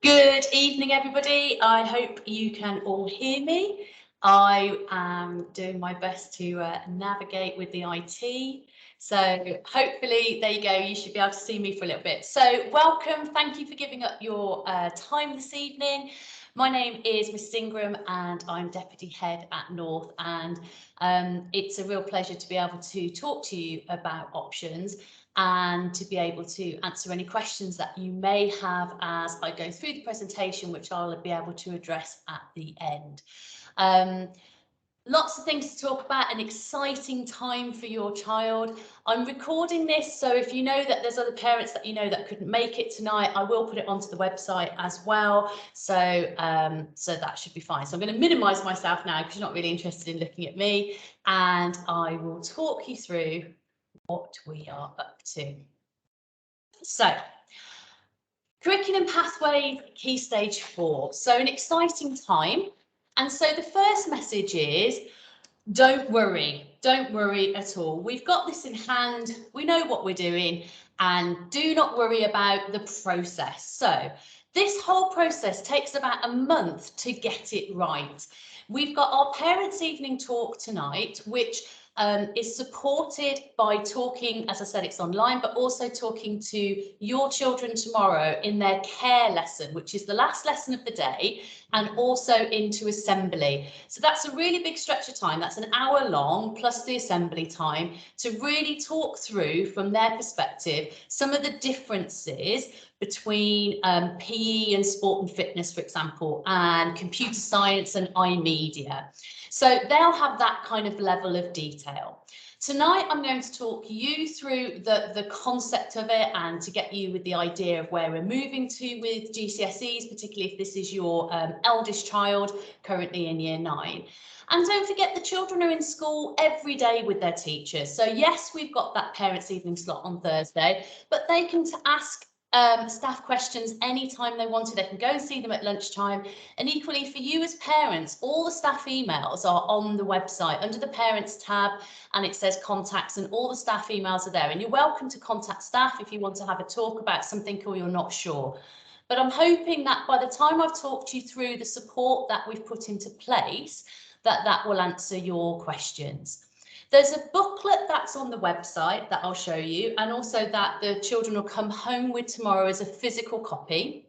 Good evening, everybody. I hope you can all hear me. I am doing my best to navigate with the IT. So hopefully, there you go, you should be able to see me for a little bit. So welcome, thank you for giving up your time this evening. My name is Miss Ingram and I'm Deputy Head at North, and it's a real pleasure to be able to talk to you about options and to be able to answer any questions that you may have as I go through the presentation, which I'll be able to address at the end. Lots of things to talk about, an exciting time for your child. I'm recording this, so if you know that there's other parents that you know that couldn't make it tonight, I will put it onto the website as well. So that should be fine. So I'm going to minimize myself now because you're not really interested in looking at me, and I will talk you through what we are up to. So, curriculum pathway, Key Stage 4. So an exciting time. And so the first message is, don't worry at all. We've got this in hand, we know what we're doing, and do not worry about the process. So this whole process takes about a month to get it right. We've got our Parents' Evening talk tonight, which is supported by talking, as I said, it's online, but also talking to your children tomorrow in their care lesson, which is the last lesson of the day, and also into assembly. So that's a really big stretch of time. That's an hour long plus the assembly time to really talk through from their perspective some of the differences between PE and sport and fitness, for example, and computer science and iMedia. So they'll have that kind of level of detail. Tonight, I'm going to talk you through the concept of it and to get you with the idea of where we're moving to with GCSEs, particularly if this is your eldest child currently in year 9. And don't forget, the children are in school every day with their teachers. So yes, we've got that Parents' Evening slot on Thursday, but they can ask staff questions anytime they want to. They can go and see them at lunchtime. And equally for you as parents, all the staff emails are on the website under the Parents tab, and it says contacts, and all the staff emails are there. And you're welcome to contact staff if you want to have a talk about something or you're not sure. But I'm hoping that by the time I've talked you through the support that we've put into place, that will answer your questions. There's a booklet that's on the website that I'll show you, and also that the children will come home with tomorrow as a physical copy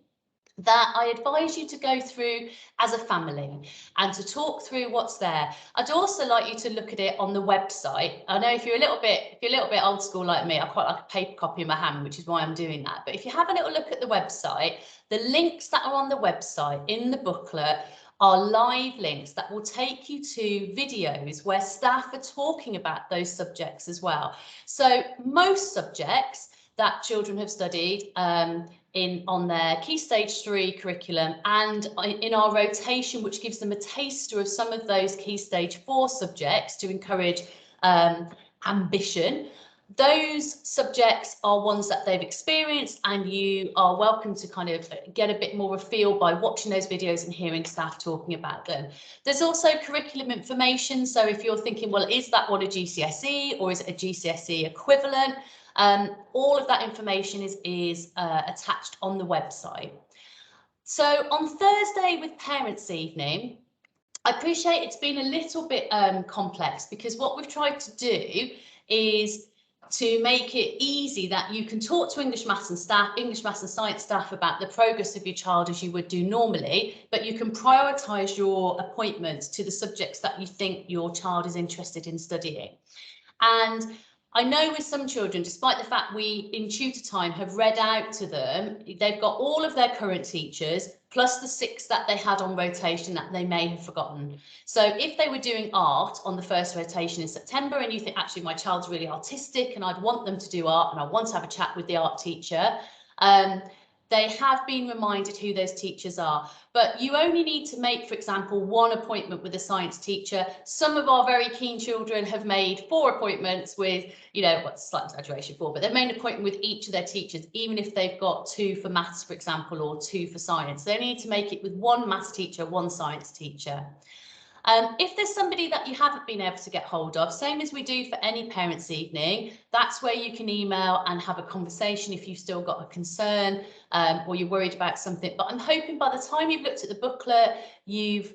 that I advise you to go through as a family and to talk through what's there. I'd also like you to look at it on the website. I know if you're a little bit old school like me, I quite like a paper copy in my hand, which is why I'm doing that. But if you have a little look at the website, the links that are on the website in the booklet are live links that will take you to videos where staff are talking about those subjects as well. So most subjects that children have studied on their Key Stage 3 curriculum and in our rotation, which gives them a taster of some of those Key Stage 4 subjects to encourage ambition. Those subjects are ones that they've experienced, and you are welcome to kind of get a bit more of a feel by watching those videos and hearing staff talking about them. There's also curriculum information. So if you're thinking, well, is that what a GCSE or is it a GCSE equivalent? All of that information is attached on the website. So on Thursday with Parents' Evening, I appreciate it's been a little bit complex, because what we've tried to do is to make it easy that you can talk to English, Maths and Science staff about the progress of your child as you would do normally, but you can prioritise your appointments to the subjects that you think your child is interested in studying. And I know with some children, despite the fact we in tutor time have read out to them, they've got all of their current teachers plus the 6 that they had on rotation that they may have forgotten. So if they were doing art on the first rotation in September and you think, actually, my child's really artistic and I'd want them to do art and I want to have a chat with the art teacher, they have been reminded who those teachers are. But you only need to make, for example, 1 appointment with a science teacher. Some of our very keen children have made 4 appointments with, you know, what's slight exaggeration 4, but they've made an appointment with each of their teachers, even if they've got 2 for maths, for example, or 2 for science. They only need to make it with 1 maths teacher, 1 science teacher. If there's somebody that you haven't been able to get hold of, same as we do for any parents' evening, that's where you can email and have a conversation if you've still got a concern or you're worried about something. But I'm hoping by the time you've looked at the booklet, you've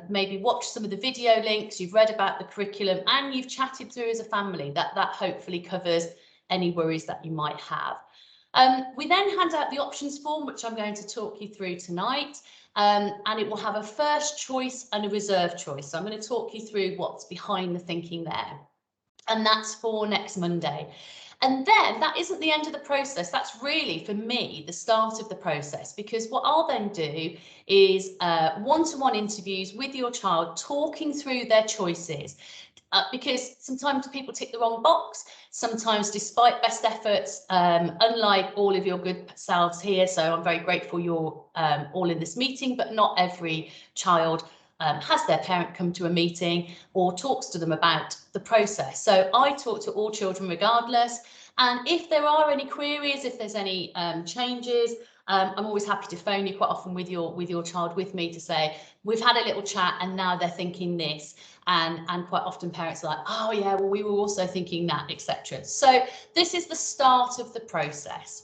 maybe watched some of the video links, you've read about the curriculum, and you've chatted through as a family. That hopefully covers any worries that you might have. We then hand out the options form, which I'm going to talk you through tonight. And it will have a first choice and a reserve choice. So I'm going to talk you through what's behind the thinking there. And that's for next Monday. And then that isn't the end of the process. That's really, for me, the start of the process, because what I'll then do is one-to-one interviews with your child, talking through their choices. Because sometimes people tick the wrong box, sometimes despite best efforts, unlike all of your good selves here, so I'm very grateful you're all in this meeting, but not every child has their parent come to a meeting or talks to them about the process. So I talk to all children regardless, and if there are any queries, if there's any changes, I'm always happy to phone you quite often with your child with me to say, we've had a little chat and now they're thinking this. And quite often parents are like, oh yeah, well, we were also thinking that, etc. So this is the start of the process.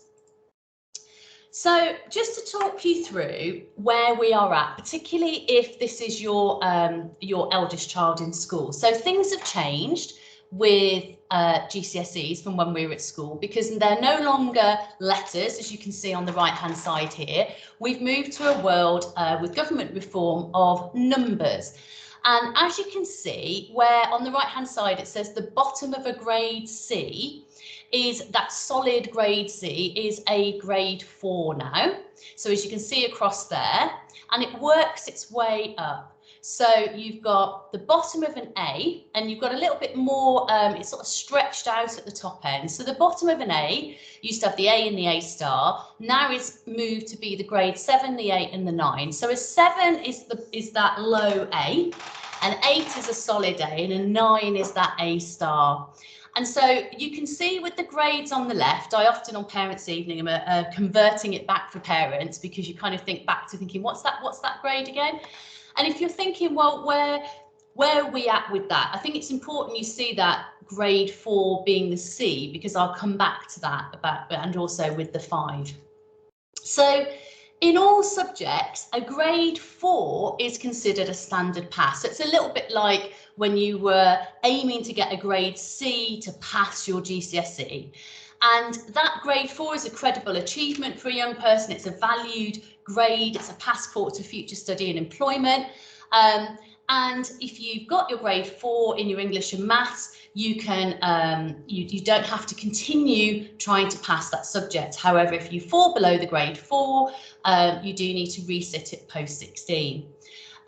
So just to talk you through where we are at, particularly if this is your eldest child in school. So things have changed with GCSEs from when we were at school, because they're no longer letters, as you can see on the right hand side here. We've moved to a world with government reform of numbers. And as you can see, where on the right hand side it says the bottom of a grade C, is that solid grade C is a grade 4 now. So as you can see across there, and it works its way up. So you've got the bottom of an A, and you've got a little bit more, it's sort of stretched out at the top end. So the bottom of an A used to have the A and the A star, now is moved to be the grade 7, the 8 and the 9. So a 7 is that low A, an 8 is a solid A, and a 9 is that A star. And so you can see with the grades on the left, I often on Parents' Evening am converting it back for parents, because you kind of think back to thinking, what's that grade again? And if you're thinking, well, where are we at with that? I think it's important you see that grade 4 being the C, because I'll come back to that and also with the 5. So in all subjects, a grade 4 is considered a standard pass. So it's a little bit like when you were aiming to get a grade C to pass your GCSE. And that grade 4 is a credible achievement for a young person. It's a valued grade. It's a passport to future study and employment. And if you've got your grade 4 in your English and maths, you can you don't have to continue trying to pass that subject. However, if you fall below the grade 4, you do need to resit it post 16.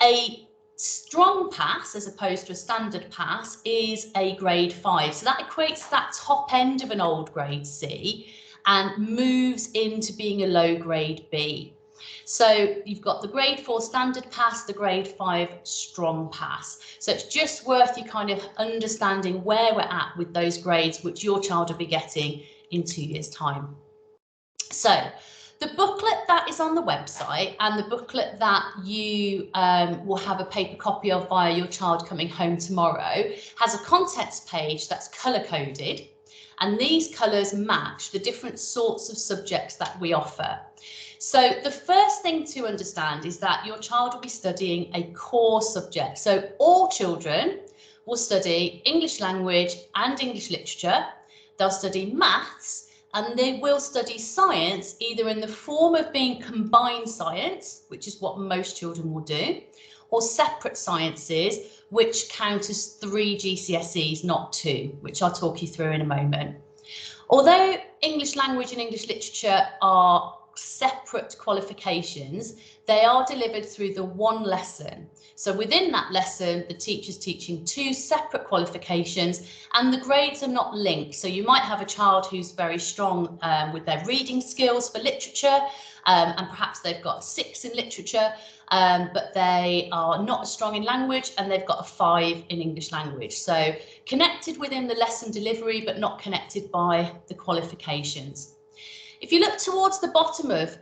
A strong pass, as opposed to a standard pass, is a grade 5. So that equates that top end of an old grade C and moves into being a low grade B. So you've got the grade 4 standard pass, the grade 5 strong pass. So it's just worth you kind of understanding where we're at with those grades, which your child will be getting in 2 years' time. So the booklet that is on the website, and the booklet that you will have a paper copy of via your child coming home tomorrow, has a contents page that's colour coded, and these colours match the different sorts of subjects that we offer. So the first thing to understand is that your child will be studying a core subject. So all children will study English language and English literature. They'll study maths, and they will study science either in the form of being combined science, which is what most children will do, or separate sciences, which count as 3 GCSEs, not 2, which I'll talk you through in a moment. Although English language and English literature are separate qualifications, they are delivered through the one lesson. So within that lesson, the teacher's teaching 2 separate qualifications, and the grades are not linked. So you might have a child who's very strong with their reading skills for literature, and perhaps they've got a 6 in literature, but they are not as strong in language, and they've got a 5 in English language. So connected within the lesson delivery, but not connected by the qualifications. If you look towards the bottom of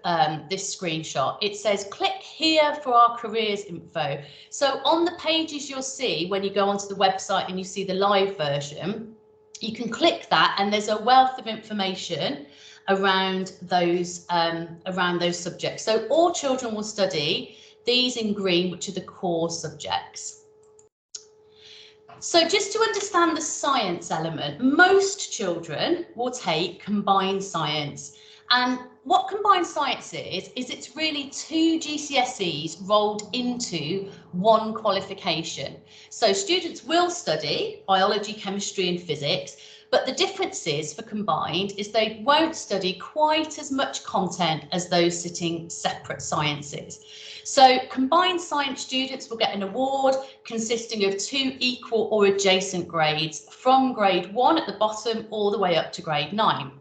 this screenshot, it says click here for our careers info. So on the pages you'll see when you go onto the website and you see the live version, you can click that and there's a wealth of information around those subjects. So all children will study these in green, which are the core subjects. So just to understand the science element, most children will take combined science. And what combined science is it's really 2 GCSEs rolled into one qualification. So students will study biology, chemistry and physics, but the difference is for combined is they won't study quite as much content as those sitting separate sciences. So combined science students will get an award consisting of 2 equal or adjacent grades from grade 1 at the bottom all the way up to grade 9.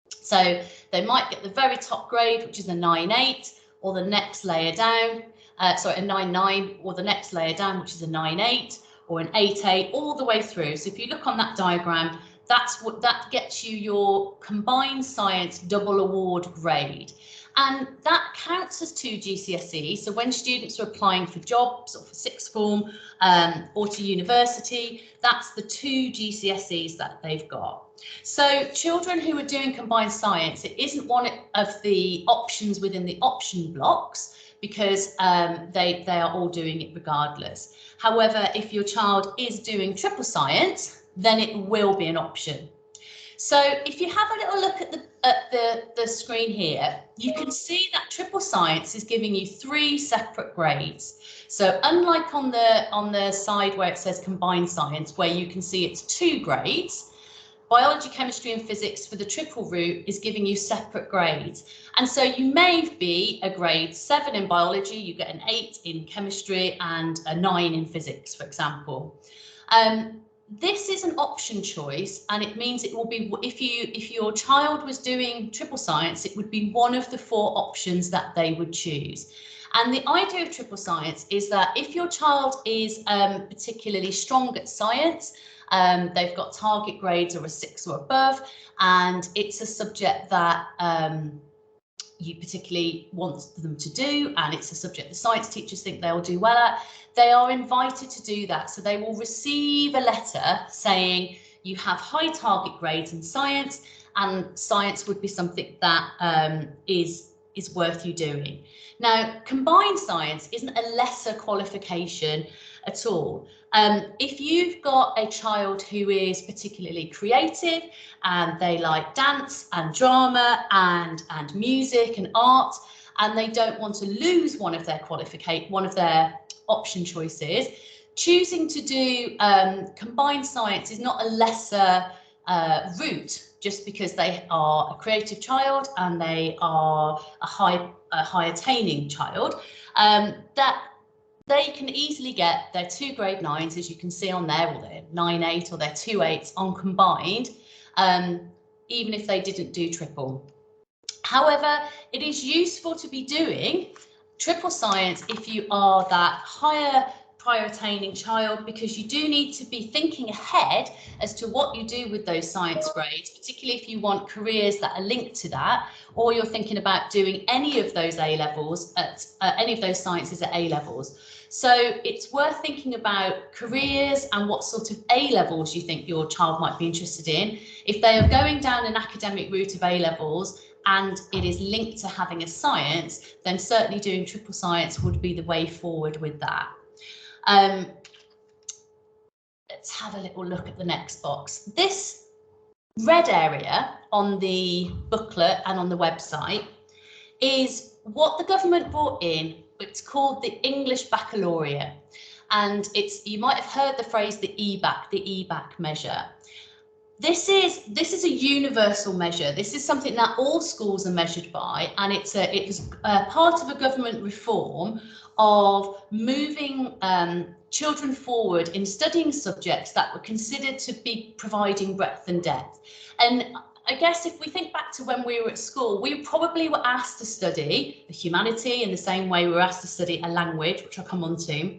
So they might get the very top grade, which is a 9.8, or the next layer down, a 9.9, or the next layer down, which is a 9.8, or an 8.8, all the way through. So if you look on that diagram, that gets you your combined science double award grade. And that counts as 2 GCSEs. So when students are applying for jobs or for sixth form or to university, that's the 2 GCSEs that they've got. So children who are doing combined science, it isn't one of the options within the option blocks because they are all doing it regardless. However, if your child is doing triple science, then it will be an option. So if you have a little look at the screen here, you can see that triple science is giving you 3 separate grades. So unlike on the side where it says combined science, where you can see it's 2 grades, biology, chemistry and physics for the triple route is giving you separate grades. And so you may be a grade 7 in biology, you get an 8 in chemistry and a 9 in physics, for example. This is an option choice, and it means it will be, if your child was doing triple science, it would be one of the 4 options that they would choose. And the idea of triple science is that if your child is particularly strong at science, they've got target grades or a 6 or above, and it's a subject that you particularly want them to do, and it's a subject the science teachers think they'll do well at, they are invited to do that. So they will receive a letter saying you have high target grades in science, and science would be something that is worth you doing. Now, combined science isn't a lesser qualification at all. If you've got a child who is particularly creative and they like dance and drama and music and art, and they don't want to lose one of their option choices, choosing to do combined science is not a lesser route just because they are a creative child and they are a high attaining child. That they can easily get their 2 grade 9s, as you can see on there, or their 9.8 or their 2.8s on combined, even if they didn't do triple. However, it is useful to be doing triple science if you are that higher prior attaining child, because you do need to be thinking ahead as to what you do with those science grades, particularly if you want careers that are linked to that, or you're thinking about doing any of those A levels at any of those sciences at A levels. So it's worth thinking about careers and what sort of A levels you think your child might be interested in. If they are going down an academic route of A levels and it is linked to having a science, then certainly doing triple science would be the way forward with that. Let's have a little look at the next box. This red area on the booklet and on the website is what the government brought in. It's called the English Baccalaureate, and you might have heard the phrase the EBAC measure. This is a universal measure. This is something that all schools are measured by, and it was part of a government reform of moving children forward in studying subjects that were considered to be providing breadth and depth. And I guess if we think back to when we were at school, we probably were asked to study the humanity in the same way we were asked to study a language, which I'll come on to.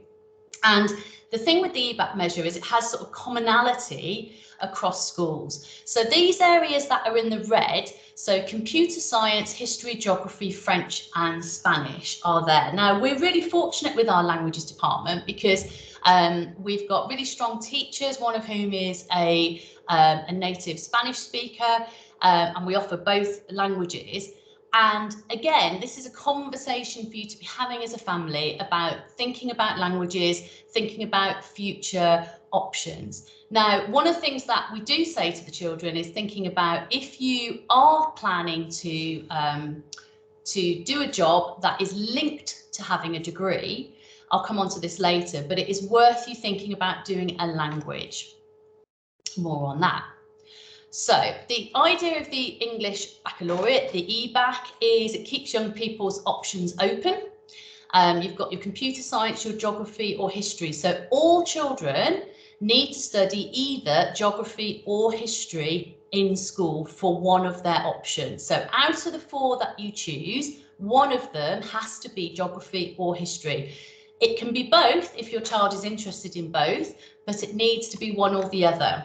And the thing with the EBAC measure is it has sort of commonality across schools. So these areas that are in the red, so computer science, history, geography, French and Spanish are there. Now, we're really fortunate with our languages department because we've got really strong teachers, one of whom is a native Spanish speaker, and we offer both languages. And again, this is a conversation for you to be having as a family about thinking about languages, thinking about future options. Now, one of the things that we do say to the children is thinking about if you are planning to do a job that is linked to having a degree, I'll come on to this later, but it is worth you thinking about doing a language. More on that. So the idea of the English Baccalaureate, the EBAC, is it keeps young people's options open. You've got your computer science, your geography or history. So all children need to study either geography or history in school for one of their options. So out of the 4 that you choose, one of them has to be geography or history. It can be both if your child is interested in both, but it needs to be one or the other.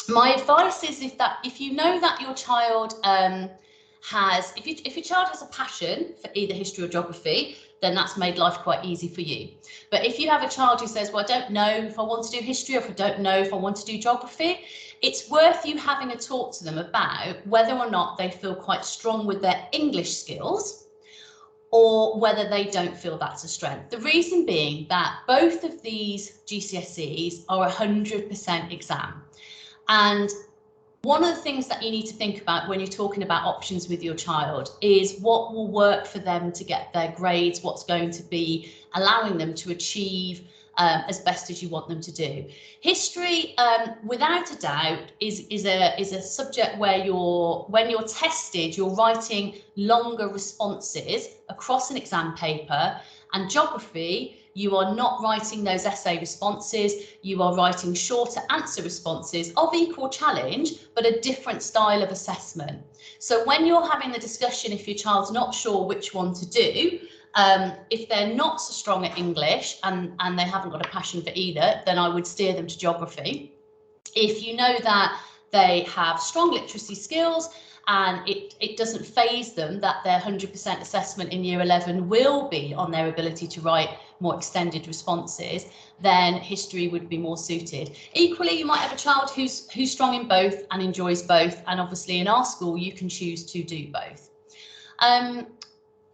My advice is if you know that your child if your child has a passion for either history or geography, then that's made life quite easy for you. But if you have a child who says, well, I don't know if I want to do history or if I don't know if I want to do geography, it's worth you having a talk to them about whether or not they feel quite strong with their English skills or whether they don't feel that's a strength. The reason being that both of these GCSEs are 100% exam. And one of the things that you need to think about when you're talking about options with your child is what will work for them to get their grades, what's going to be allowing them to achieve as best as you want them to do. History, without a doubt, is a subject where when you're tested, you're writing longer responses across an exam paper, and geography, you are not writing those essay responses, you are writing shorter answer responses of equal challenge, but a different style of assessment. So when you're having the discussion, if your child's not sure which one to do, if they're not so strong at English and they haven't got a passion for either, then I would steer them to geography. If you know that they have strong literacy skills and it doesn't faze them that their 100% assessment in year 11 will be on their ability to write more extended responses, then history would be more suited. Equally, you might have a child who's strong in both and enjoys both, and obviously in our school you can choose to do both.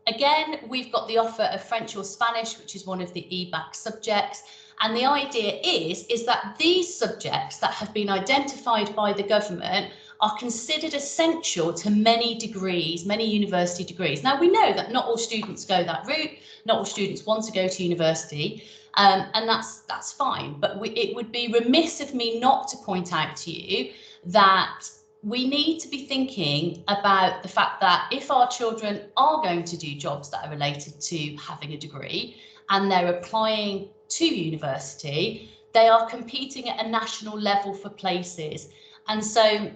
Again, we've got the offer of French or Spanish, which is one of the EBAC subjects. And the idea is that these subjects that have been identified by the government are considered essential to many degrees, many university degrees. Now, we know that not all students go that route, not all students want to go to university, and that's fine. But it would be remiss of me not to point out to you that we need to be thinking about the fact that if our children are going to do jobs that are related to having a degree and they're applying to university, they are competing at a national level for places. And so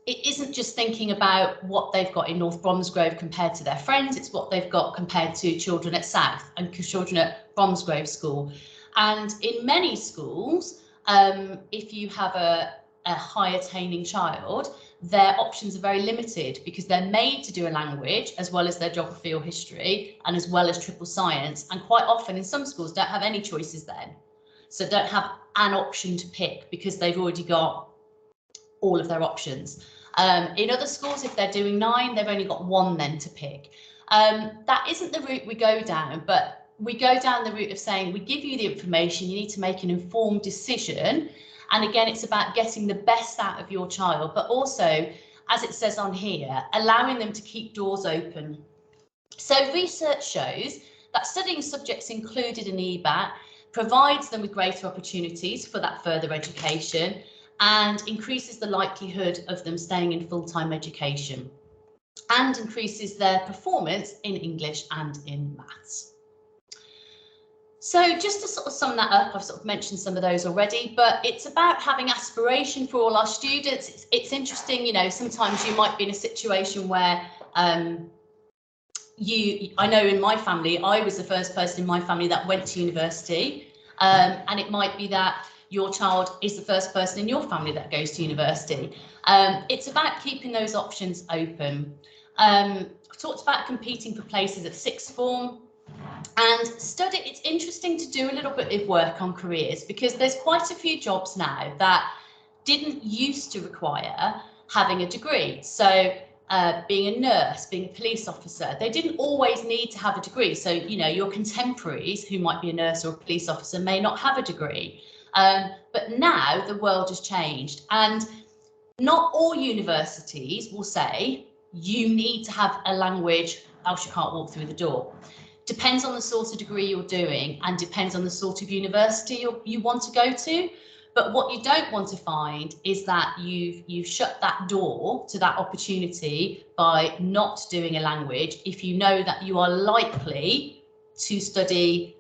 it isn't just thinking about what they've got in North Bromsgrove compared to their friends, it's what they've got compared to children at South and children at Bromsgrove School. And in many schools, if you have a high attaining child, their options are very limited because they're made to do a language as well as their geography or history and as well as triple science, and quite often in some schools don't have any choices then, so don't have an option to pick because they've already got all of their options. In other schools, if they're doing 9, they've only got 1 then to pick. That isn't the route we go down, but we go down the route of saying we give you the information, you need to make an informed decision. And again, it's about getting the best out of your child, but also, as it says on here, allowing them to keep doors open. So research shows that studying subjects included in EBAC provides them with greater opportunities for that further education and increases the likelihood of them staying in full-time education and increases their performance in English and in maths. So just to sort of sum that up, I've sort of mentioned some of those already, but it's about having aspiration for all our students. It's interesting, you know, sometimes you might be in a situation where I know in my family, I was the first person in my family that went to university. And it might be that your child is the first person in your family that goes to university. It's about keeping those options open. I've talked about competing for places at sixth form and study. It's interesting to do a little bit of work on careers, because there's quite a few jobs now that didn't used to require having a degree. So being a nurse, being a police officer, they didn't always need to have a degree. So, you know, your contemporaries who might be a nurse or a police officer may not have a degree. But now the world has changed, and not all universities will say you need to have a language, else you can't walk through the door. Depends on the sort of degree you're doing, and depends on the sort of university you want to go to. But what you don't want to find is that you've shut that door to that opportunity by not doing a language if you know that you are likely to study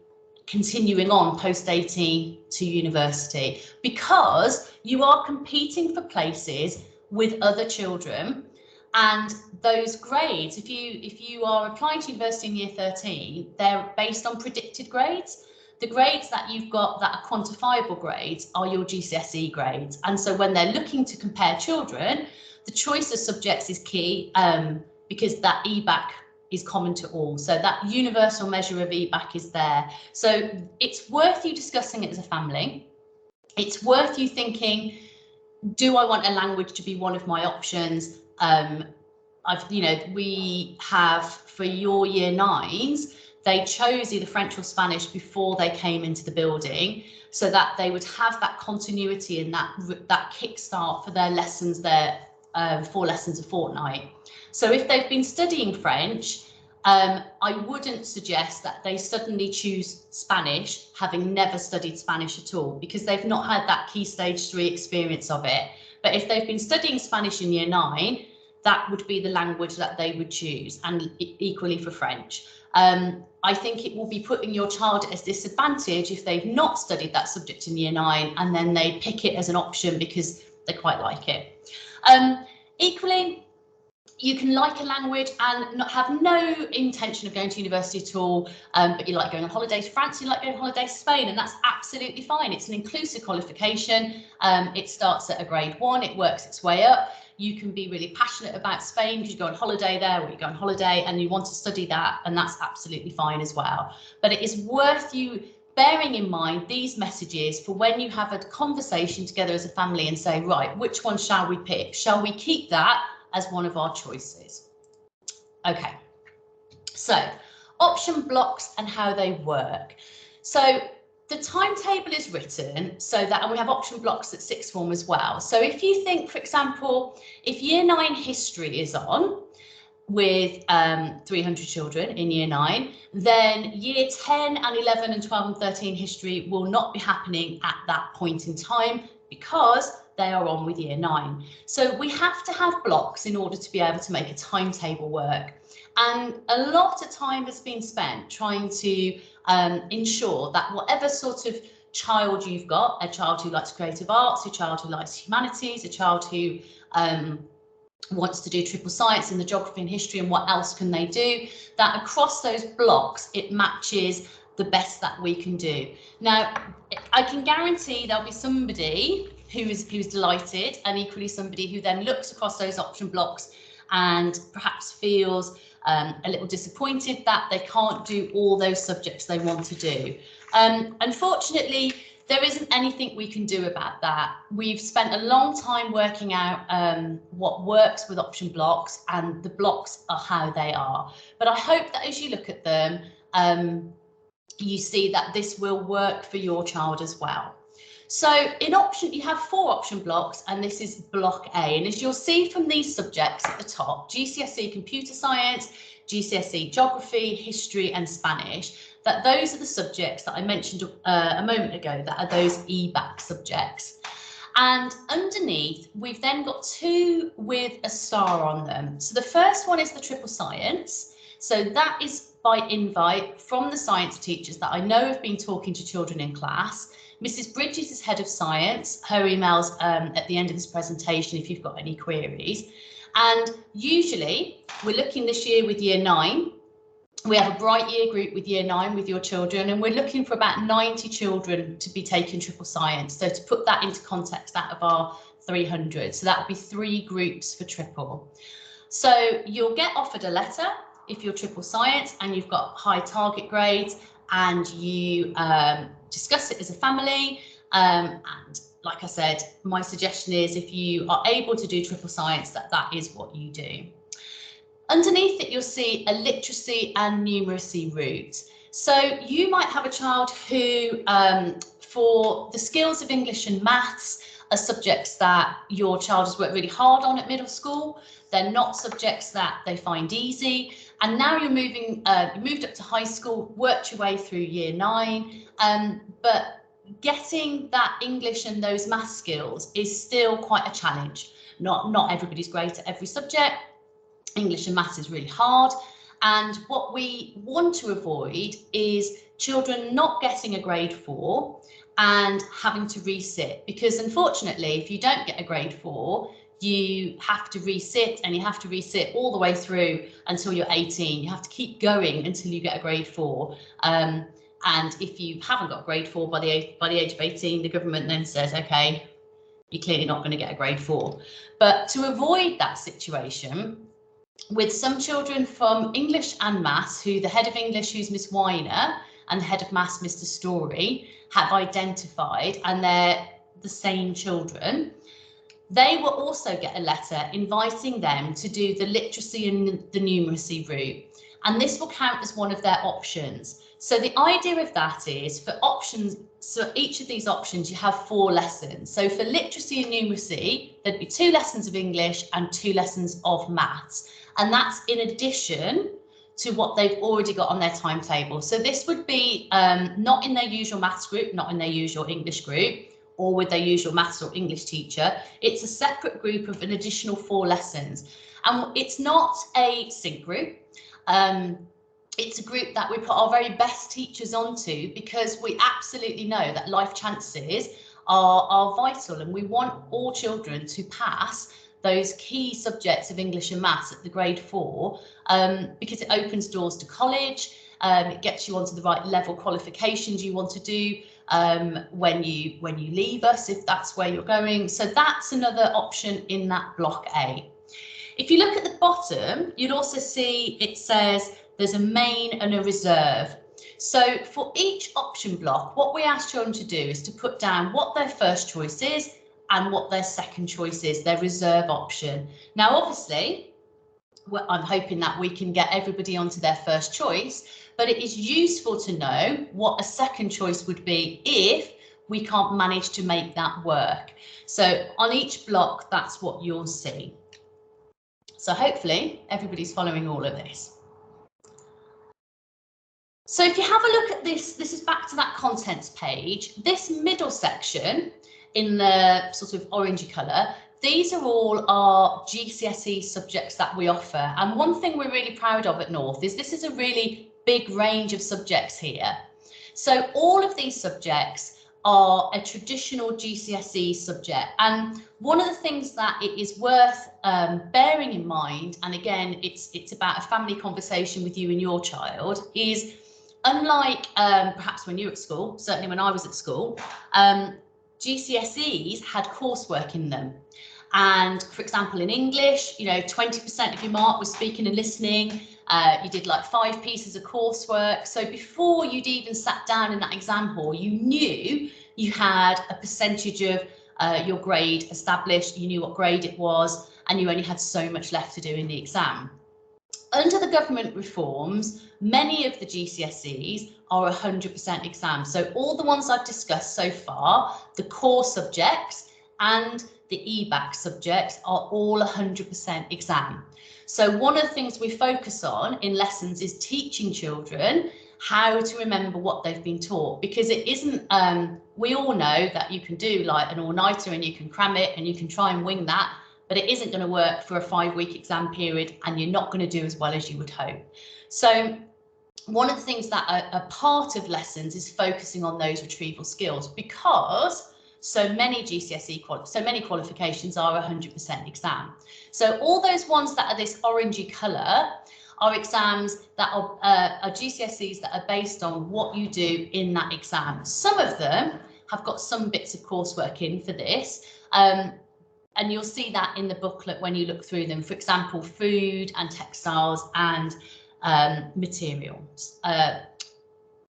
continuing on post 18 to university, because you are competing for places with other children. And those grades, if you are applying to university in year 13, they're based on predicted grades. The grades that you've got that are quantifiable grades are your GCSE grades. And so when they're looking to compare children, the choice of subjects is key, because that EBAC is common to all. So that universal measure of EBAC is there. So it's worth you discussing it as a family. It's worth you thinking, do I want a language to be one of my options? We have for your year 9s, they chose either French or Spanish before they came into the building, so that they would have that continuity and that kickstart for their lessons, their 4 lessons a fortnight. So if they've been studying French, I wouldn't suggest that they suddenly choose Spanish, having never studied Spanish at all, because they've not had that key stage 3 experience of it. But if they've been studying Spanish in year 9, that would be the language that they would choose, and equally for French. I think it will be putting your child at a disadvantage if they've not studied that subject in year 9 and then they pick it as an option because they quite like it. Equally, you can like a language and not have no intention of going to university at all, but you like going on holiday to France, you like going on holiday to Spain, and that's absolutely fine. It's an inclusive qualification. It starts at a grade 1, it works its way up. You can be really passionate about Spain because you go on holiday there, or you go on holiday and you want to study that, and that's absolutely fine as well. But it is worth you bearing in mind these messages for when you have a conversation together as a family and say, right, which one shall we pick? Shall we keep that as one of our choices? Okay, so option blocks and how they work. So the timetable is written so that, and we have option blocks at sixth form as well. So if you think, for example, if year 9 history is on with 300 children in year 9, then year 10 and 11 and 12 and 13 history will not be happening at that point in time, because they are on with year 9. So we have to have blocks in order to be able to make a timetable work. And a lot of time has been spent trying to ensure that whatever sort of child you've got, a child who likes creative arts, a child who likes humanities, a child who wants to do triple science in the geography and history, and what else can they do, that across those blocks it matches the best that we can do. Now, I can guarantee there'll be somebody who's delighted, and equally somebody who then looks across those option blocks and perhaps feels a little disappointed that they can't do all those subjects they want to do. Unfortunately, there isn't anything we can do about that. We've spent a long time working out what works with option blocks, and the blocks are how they are. But I hope that as you look at them, you see that this will work for your child as well. So in option, you have 4 option blocks, and this is block A. And as you'll see from these subjects at the top, GCSE computer science, GCSE geography, history and Spanish, that those are the subjects that I mentioned a moment ago, that are those EBAC subjects. And underneath, we've then got 2 with a star on them. So the first one is the triple science. So that is by invite from the science teachers that I know have been talking to children in class. Mrs. Bridges is head of science. Her email's at the end of this presentation if you've got any queries. And usually we're looking this year with year 9 We have a bright year group with year 9 with your children, and we're looking for about 90 children to be taking triple science. So to put that into context, out of our 300, so that would be 3 groups for triple. So you'll get offered a letter if you're triple science and you've got high target grades, and you discuss it as a family. And like I said, my suggestion is if you are able to do triple science, that is what you do. Underneath it, you'll see a literacy and numeracy route. So you might have a child who, for the skills of English and maths, are subjects that your child has worked really hard on at middle school. They're not subjects that they find easy. And now you're moved up to high school, worked your way through year 9, but getting that English and those math skills is still quite a challenge. Not everybody's great at every subject. English and maths is really hard, and what we want to avoid is children not getting a grade 4 and having to resit, because unfortunately if you don't get a grade 4 you have to resit, and you have to resit all the way through until you're 18. You have to keep going until you get a grade 4, and if you haven't got a grade 4 by the age of 18, the government then says, okay, you're clearly not going to get a grade 4. But to avoid that situation, with some children from English and Maths, who the head of English, who's Miss Weiner, and the head of Maths, Mr. Story, have identified, and they're the same children, they will also get a letter inviting them to do the literacy and the numeracy route. And this will count as one of their options. So the idea of that is for options, so each of these options you have 4 lessons. So for literacy and numeracy, there'd be 2 lessons of English and 2 lessons of maths. And that's in addition to what they've already got on their timetable. So this would be not in their usual maths group, not in their usual English group, or with their usual maths or English teacher. It's a separate group of an additional 4 lessons. And it's not a sync group. It's a group that we put our very best teachers onto, because we absolutely know that life chances are vital, and we want all children to pass those key subjects of English and maths at the grade 4, because it opens doors to college. It gets you onto the right level qualifications you want to do when you leave us, if that's where you're going. So that's another option in that block A. If you look at the bottom, you'll also see it says there's a main and a reserve. So for each option block, what we ask children to do is to put down what their first choice is and what their second choice is, their reserve option. Now, obviously, I'm hoping that we can get everybody onto their first choice, but it is useful to know what a second choice would be if we can't manage to make that work. So on each block, that's what you'll see. So hopefully everybody's following all of this. So if you have a look at this, this is back to that contents page. This middle section in the sort of orangey colour, these are all our GCSE subjects that we offer. And one thing we're really proud of at North is this is a really big range of subjects here. So all of these subjects are a traditional GCSE subject. And one of the things that it is worth bearing in mind, and again, it's about a family conversation with you and your child, is unlike perhaps when you were at school, certainly when I was at school, GCSEs had coursework in them. And for example, in English, 20% of your mark was speaking and listening. You did like 5 pieces of coursework. So before you'd even sat down in that exam hall, you knew you had a percentage of your grade established, you knew what grade it was, and you only had so much left to do in the exam. Under the government reforms, many of the GCSEs are 100% exam. So all the ones I've discussed so far, the core subjects and the EBAC subjects are all 100% exam. So one of the things we focus on in lessons is teaching children how to remember what they've been taught, because it isn't, we all know that you can do like an all-nighter and you can cram it and you can try and wing that, but it isn't going to work for a 5-week exam period, and you're not going to do as well as you would hope. So one of the things that are part of lessons is focusing on those retrieval skills, because so many qualifications are 100% exam. So all those ones that are this orangey colour are exams that are GCSEs that are based on what you do in that exam. Some of them have got some bits of coursework in for this, and you'll see that in the booklet when you look through them. For example, food and textiles and materials,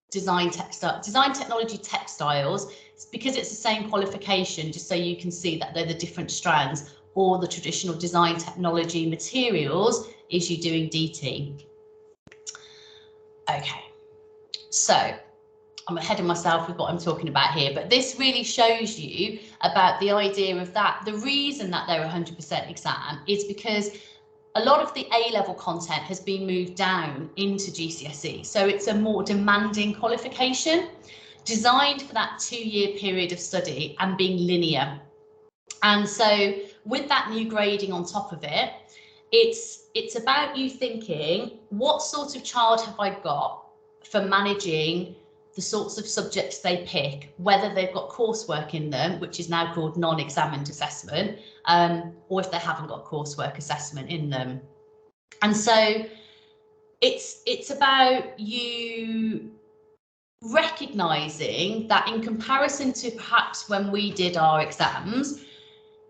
design technology textiles. It's because it's the same qualification, just so you can see that they're the different strands. Or the traditional design technology materials is you doing DT. Okay, so I'm ahead of myself with what I'm talking about here, but this really shows you about the idea of that. The reason that they're 100% exam is because a lot of the A-level content has been moved down into GCSE. So it's a more demanding qualification designed for that 2-year period of study and being linear. And so with that new grading on top of it, it's about you thinking, what sort of child have I got for managing the sorts of subjects they pick, whether they've got coursework in them, which is now called non-examined assessment, or if they haven't got coursework assessment in them. And so it's about you recognising that in comparison to perhaps when we did our exams,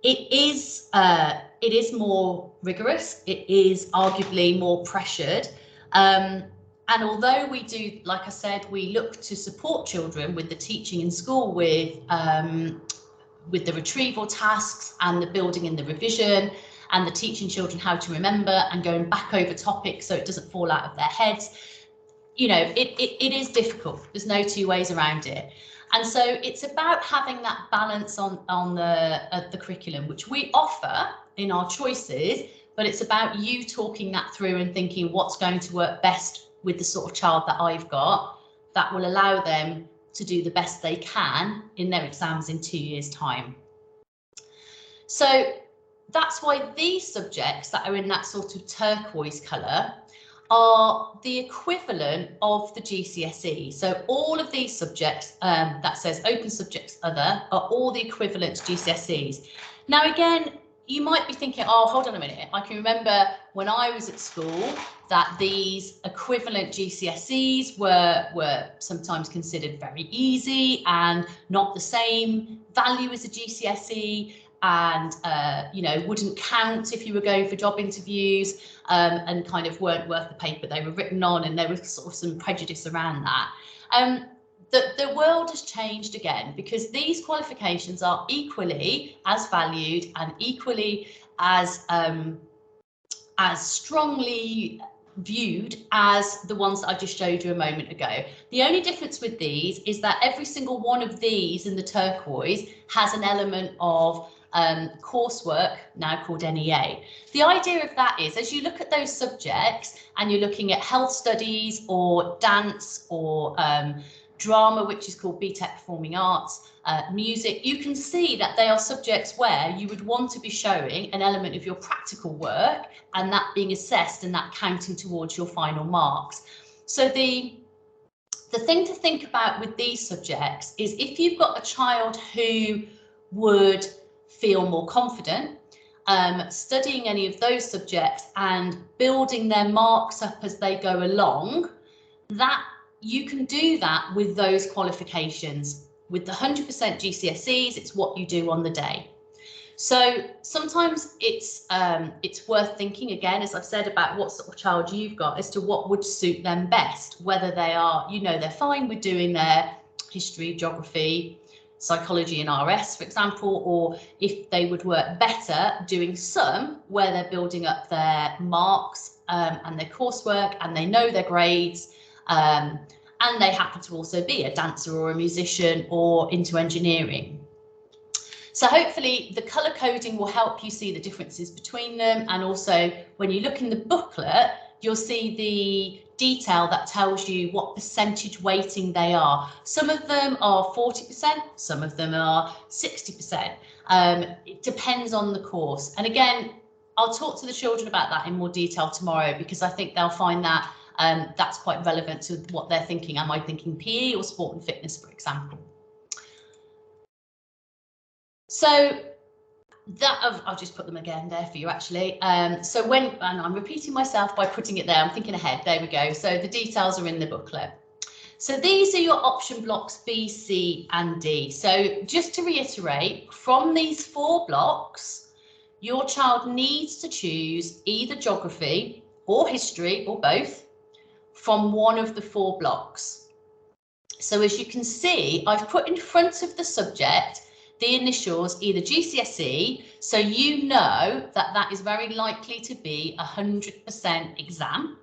it is more rigorous, it is arguably more pressured. And although we do, like I said, we look to support children with the teaching in school with the retrieval tasks and the building and the revision and the teaching children how to remember and going back over topics so it doesn't fall out of their heads, you know, it is difficult. There's no two ways around it. And so it's about having that balance on the curriculum, which we offer in our choices, but it's about you talking that through and thinking what's going to work best with the sort of child that I've got that will allow them to do the best they can in their exams in 2 years' time. So that's why these subjects that are in that sort of turquoise colour are the equivalent of the GCSE. So all of these subjects that says open subjects other are all the equivalent to GCSEs. Now again, you might be thinking, oh, hold on a minute. I can remember when I was at school that these equivalent GCSEs were sometimes considered very easy and not the same value as a GCSE, and you know, wouldn't count if you were going for job interviews, and kind of weren't worth the paper they were written on, and there was sort of some prejudice around that. The world has changed again, because these qualifications are equally as valued and equally as strongly viewed as the ones that I just showed you a moment ago. The only difference with these is that every single one of these in the turquoise has an element of coursework, now called NEA. The idea of that is, as you look at those subjects and you're looking at health studies or dance or drama, which is called BTEC Performing Arts, music, you can see that they are subjects where you would want to be showing an element of your practical work and that being assessed and that counting towards your final marks. So the thing to think about with these subjects is, if you've got a child who would feel more confident studying any of those subjects and building their marks up as they go along, that you can do that with those qualifications. With the 100% GCSEs, it's what you do on the day. So sometimes it's worth thinking, again, as I've said, about what sort of child you've got as to what would suit them best, whether they are, you know, they're fine with doing their history, geography, psychology and RS, for example, or if they would work better doing some where they're building up their marks and their coursework and they know their grades, and they happen to also be a dancer or a musician or into engineering. So hopefully the colour coding will help you see the differences between them, and also when you look in the booklet you'll see the detail that tells you what percentage weighting they are. Some of them are 40%, some of them are 60%. It depends on the course. And again, I'll talk to the children about that in more detail tomorrow, because I think they'll find that that's quite relevant to what they're thinking. Am I thinking PE or sport and fitness, for example? So I'll just put them again there for you actually. So and I'm repeating myself by putting it there, I'm thinking ahead, there we go. So the details are in the booklet. So these are your option blocks B, C and D. So just to reiterate, from these 4 blocks, your child needs to choose either geography or history or both from one of the 4 blocks. So as you can see, I've put in front of the subject the initials, either GCSE, so you know that that is very likely to be 100% exam,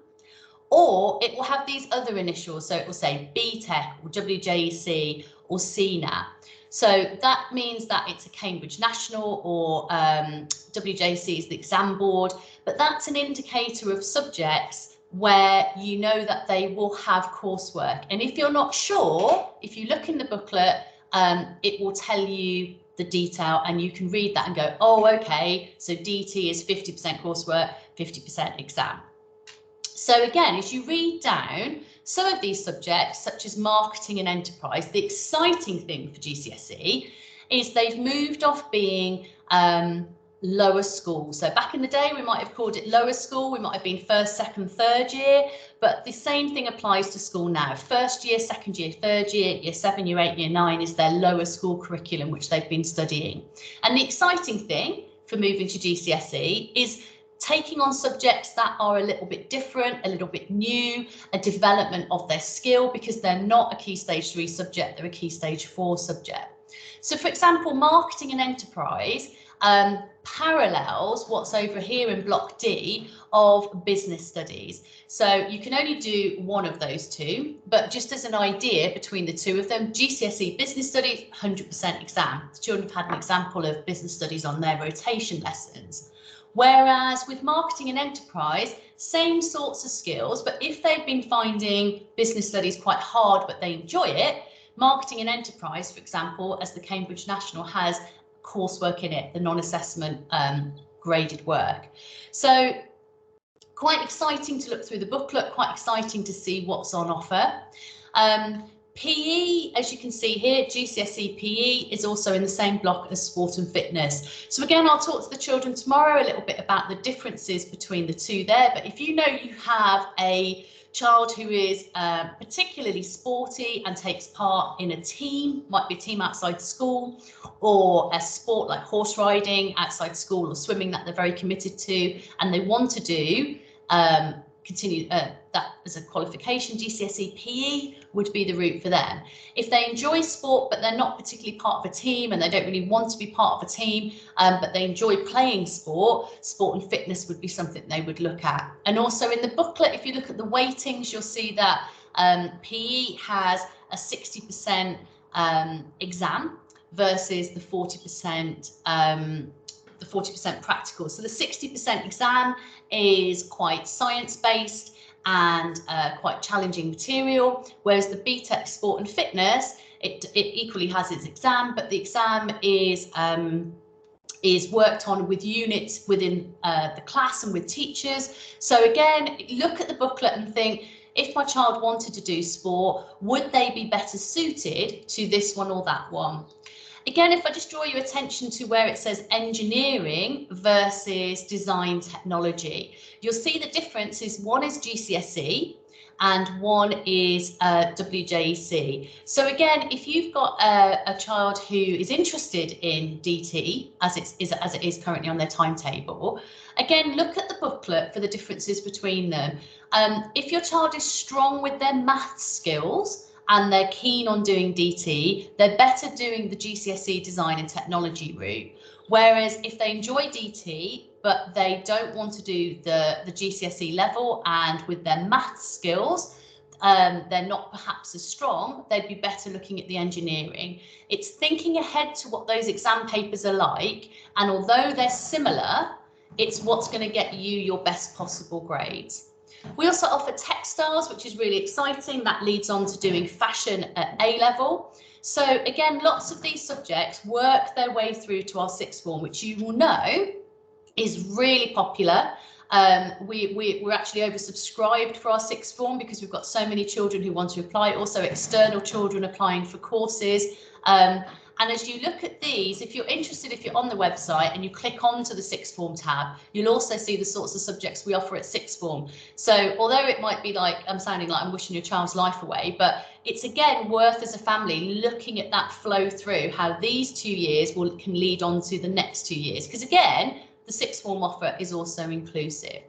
or it will have these other initials, so it will say BTEC or WJEC or CNAT. So that means that it's a Cambridge National, or WJEC is the exam board, but that's an indicator of subjects where you know that they will have coursework. And if you're not sure, if you look in the booklet, it will tell you the detail and you can read that and go, oh, okay, so DT is 50% coursework, 50% exam. So again, as you read down some of these subjects, such as marketing and enterprise, the exciting thing for GCSE is they've moved off being lower school. So back in the day, we might have called it lower school. We might have been first, second, third year, but the same thing applies to school now. First year, second year, third year, year 7, year 8, year 9 is their lower school curriculum, which they've been studying. And the exciting thing for moving to GCSE is taking on subjects that are a little bit different, a little bit new, a development of their skill, because they're not a Key Stage 3 subject, they're a Key Stage 4 subject. So for example, marketing and enterprise parallels what's over here in block D of business studies. So you can only do one of those 2, but just as an idea between the 2 of them, GCSE business studies, 100% exam. The children have had an example of business studies on their rotation lessons. Whereas with marketing and enterprise, same sorts of skills, but if they've been finding business studies quite hard, but they enjoy it, marketing and enterprise, for example, as the Cambridge National has coursework in it, the non-assessment graded work. So quite exciting to look through the booklet, quite exciting to see what's on offer. PE, as you can see here, GCSE PE is also in the same block as sport and fitness. So again, I'll talk to the children tomorrow a little bit about the differences between the 2 there. But if you know you have a child who is particularly sporty and takes part in a team, might be a team outside school, or a sport like horse riding outside school or swimming that they're very committed to, and they want to do continue that as a qualification, GCSE PE would be the route for them. If they enjoy sport but they're not particularly part of a team and they don't really want to be part of a team, but they enjoy playing sport and fitness would be something they would look at. And also in the booklet, if you look at the weightings, you'll see that PE has a 60% exam versus the 40% practical. So the 60% exam is quite science-based and quite challenging material, whereas the BTEC sport and fitness, it equally has its exam, but the exam is worked on with units within the class and with teachers. So again, look at the booklet and think, if my child wanted to do sport, would they be better suited to this one or that one? Again, if I just draw your attention to where it says engineering versus design technology, you'll see the difference is one is GCSE and one is WJEC. So again, if you've got a child who is interested in DT, as it is currently on their timetable, again, look at the booklet for the differences between them. If your child is strong with their maths skills, and they're keen on doing DT, they're better doing the GCSE design and technology route. Whereas if they enjoy DT, but they don't want to do the GCSE level, and with their maths skills, they're not perhaps as strong, they'd be better looking at the engineering. It's thinking ahead to what those exam papers are like, and although they're similar, it's what's going to get you your best possible grades. We also offer textiles, which is really exciting. That leads on to doing fashion at A level. So again, lots of these subjects work their way through to our sixth form, which you will know is really popular. We're actually oversubscribed for our sixth form because we've got so many children who want to apply, also external children applying for courses. And as you look at these, if you're interested, if you're on the website and you click onto the sixth form tab, you'll also see the sorts of subjects we offer at sixth form. So although it might be like I'm sounding like I'm wishing your child's life away, but it's again worth as a family looking at that flow through how these 2 years can lead on to the next 2 years. Because again, the sixth form offer is also inclusive.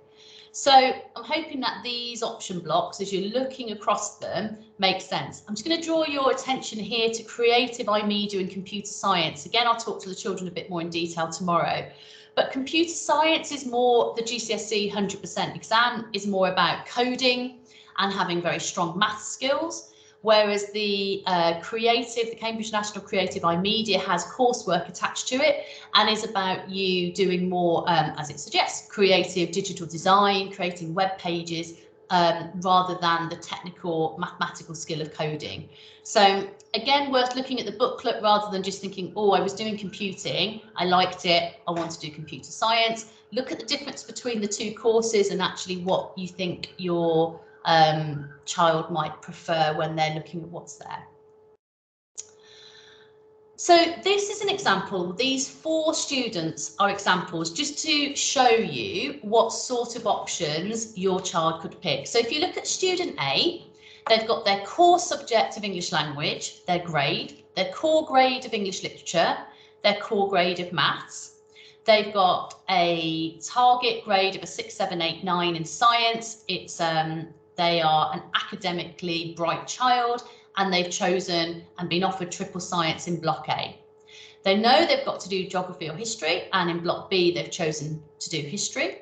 So I'm hoping that these option blocks, as you're looking across them, make sense. I'm just going to draw your attention here to creative iMedia and computer science. Again, I'll talk to the children a bit more in detail tomorrow. But computer science is more, the GCSE 100% exam is more about coding and having very strong math skills. Whereas the the Cambridge National Creative iMedia has coursework attached to it and is about you doing more, as it suggests, creative digital design, creating web pages, rather than the technical mathematical skill of coding. So again, worth looking at the booklet rather than just thinking, oh, I was doing computing, I liked it, I want to do computer science. Look at the difference between the two courses and actually what you think your child might prefer when they're looking at what's there. So this is an example. These 4 students are examples just to show you what sort of options your child could pick. So if you look at student A, they've got their core subject of English language, their grade, their core grade of English literature, their core grade of maths. They've got a target grade of a 6, 7, 8, 9 in science. It's they are an academically bright child and they've chosen and been offered triple science in block A. They know they've got to do geography or history, and in block B they've chosen to do history.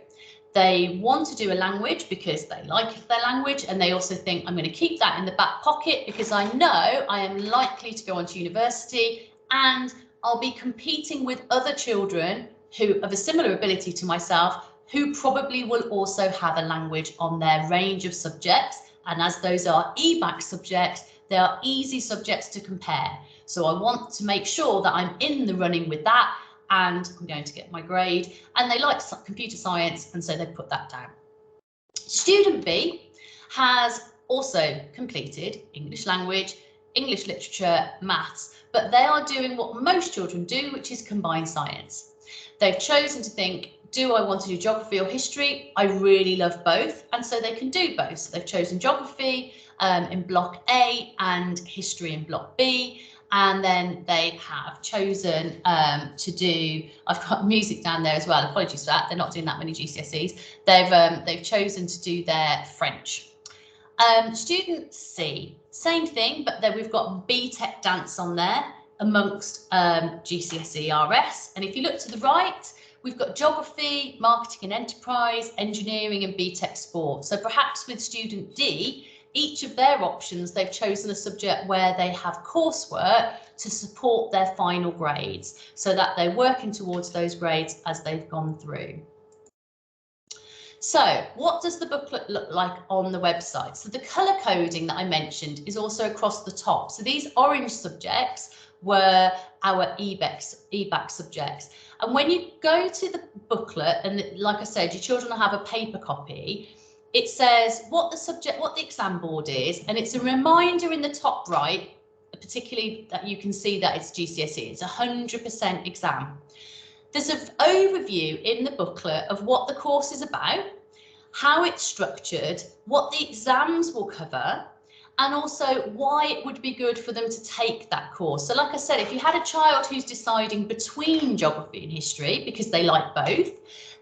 They want to do a language because they like their language, and they also think I'm going to keep that in the back pocket because I know I am likely to go on to university and I'll be competing with other children who have a similar ability to myself, who probably will also have a language on their range of subjects. And as those are EBAC subjects, they are easy subjects to compare. So I want to make sure that I'm in the running with that and I'm going to get my grade. And they like computer science, and so they put that down. Student B has also completed English language, English literature, maths, but they are doing what most children do, which is combined science. They've chosen to think, do I want to do geography or history? I really love both, and so they can do both. So they've chosen geography in block A and history in block B, and then they have chosen to do, I've got music down there as well, apologies for that, they're not doing that many GCSEs. They've chosen to do their French. Student C, same thing, but then we've got BTEC dance on there amongst GCSE RS, and if you look to the right, we've got geography, marketing and enterprise, engineering and BTEC sport. So perhaps with student D, each of their options, they've chosen a subject where they have coursework to support their final grades so that they're working towards those grades as they've gone through. So what does the booklet look like on the website? So the colour coding that I mentioned is also across the top. So these orange subjects were our EBAC subjects. And when you go to the booklet, and like I said, your children will have a paper copy, it says what the exam board is, and it's a reminder in the top right, particularly that you can see that it's GCSE, it's 100% exam. There's an overview in the booklet of what the course is about, how it's structured, what the exams will cover, and also why it would be good for them to take that course. So like I said, if you had a child who's deciding between geography and history because they like both,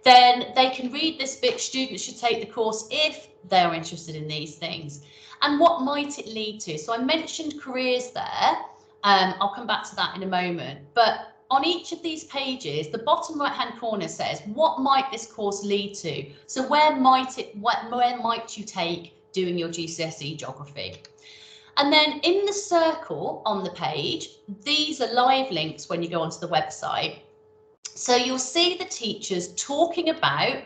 then they can read this bit, students should take the course if they're interested in these things. And what might it lead to? So I mentioned careers there, I'll come back to that in a moment, but on each of these pages, the bottom right-hand corner says, what might this course lead to? So where might you take doing your GCSE geography? And then in the circle on the page, these are live links when you go onto the website. So you'll see the teachers talking about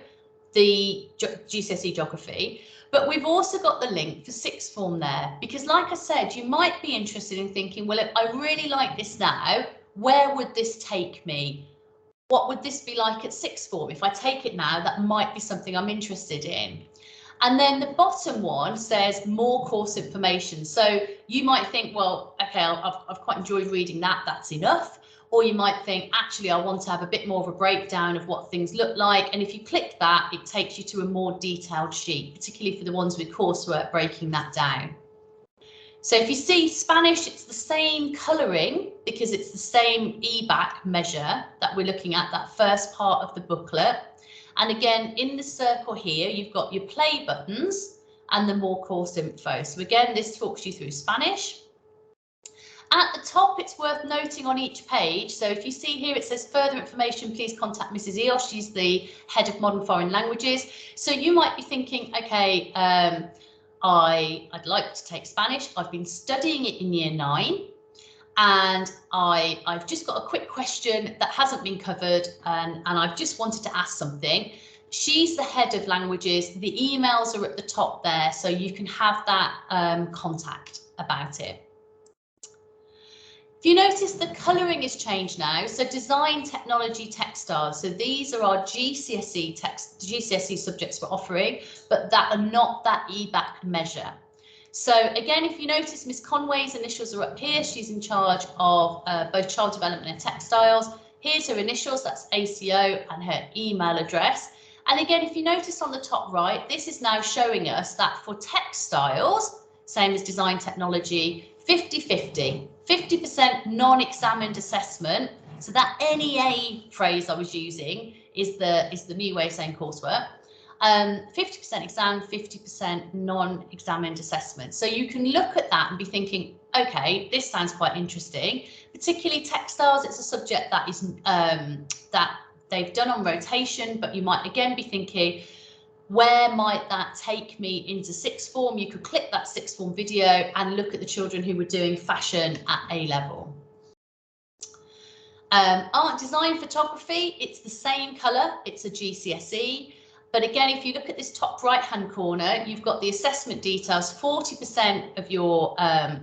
the GCSE geography, but we've also got the link for sixth form there, because like I said, you might be interested in thinking, well, I really like this now, where would this take me? What would this be like at sixth form? If I take it now, that might be something I'm interested in. And then the bottom one says more course information. So you might think, well, okay, I've quite enjoyed reading that, that's enough. Or you might think, actually, I want to have a bit more of a breakdown of what things look like. And if you click that, it takes you to a more detailed sheet, particularly for the ones with coursework, breaking that down. So if you see Spanish, it's the same colouring because it's the same EBAC measure that we're looking at, that first part of the booklet. And again, in the circle here, you've got your play buttons and the more course info. So again, this talks you through Spanish. At the top, it's worth noting on each page. So if you see here, it says further information, please contact Mrs. Eos. She's the head of modern foreign languages. So you might be thinking, okay, I'd like to take Spanish. I've been studying it in year 9. And I've just got a quick question that hasn't been covered, and I've just wanted to ask something. She's the head of languages. The emails are at the top there, so you can have that contact about it. If you notice, the colouring has changed now. So design, technology, textiles. So these are our GCSE subjects we're offering, but that are not that EBAC measure. So again, if you notice, Miss Conway's initials are up here. She's in charge of both child development and textiles. Here's her initials, that's ACO, and her email address. And again, if you notice on the top right, this is now showing us that for textiles, same as design technology, 50-50, 50% non-examined assessment. So that NEA phrase I was using is the new way of saying coursework. 50% exam, 50% non-examined assessment. So you can look at that and be thinking, okay, this sounds quite interesting. Particularly textiles, it's a subject that is that they've done on rotation, but you might again be thinking, where might that take me into sixth form? You could click that sixth form video and look at the children who were doing fashion at A level. Art, design, photography, it's the same colour, it's a GCSE. But again, if you look at this top right-hand corner, you've got the assessment details, 40% of your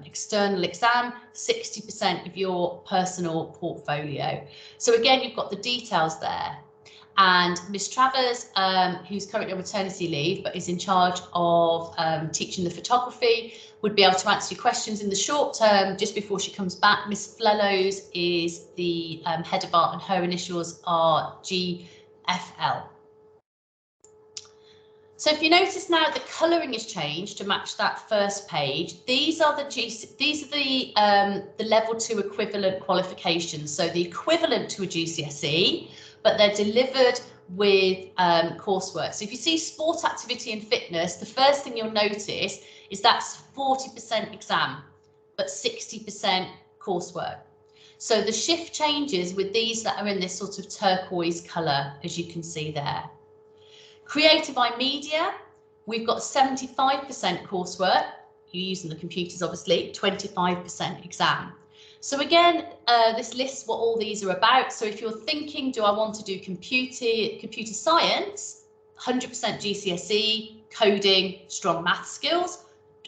external exam, 60% of your personal portfolio. So again, you've got the details there. And Miss Travers, who's currently on maternity leave, but is in charge of teaching the photography, would be able to answer your questions in the short term just before she comes back. Miss Flellows is the head of art, and her initials are GFL. So if you notice now, the colouring has changed to match that first page. These are the level 2 equivalent qualifications. So the equivalent to a GCSE, but they're delivered with coursework. So if you see sport, activity and fitness, the first thing you'll notice is that's 40% exam, but 60% coursework. So the shift changes with these that are in this sort of turquoise colour, as you can see there. Creative iMedia, we've got 75% coursework, you're using the computers obviously, 25% exam. So again, this lists what all these are about. So if you're thinking, do I want to do computer science, 100% GCSE, coding, strong math skills,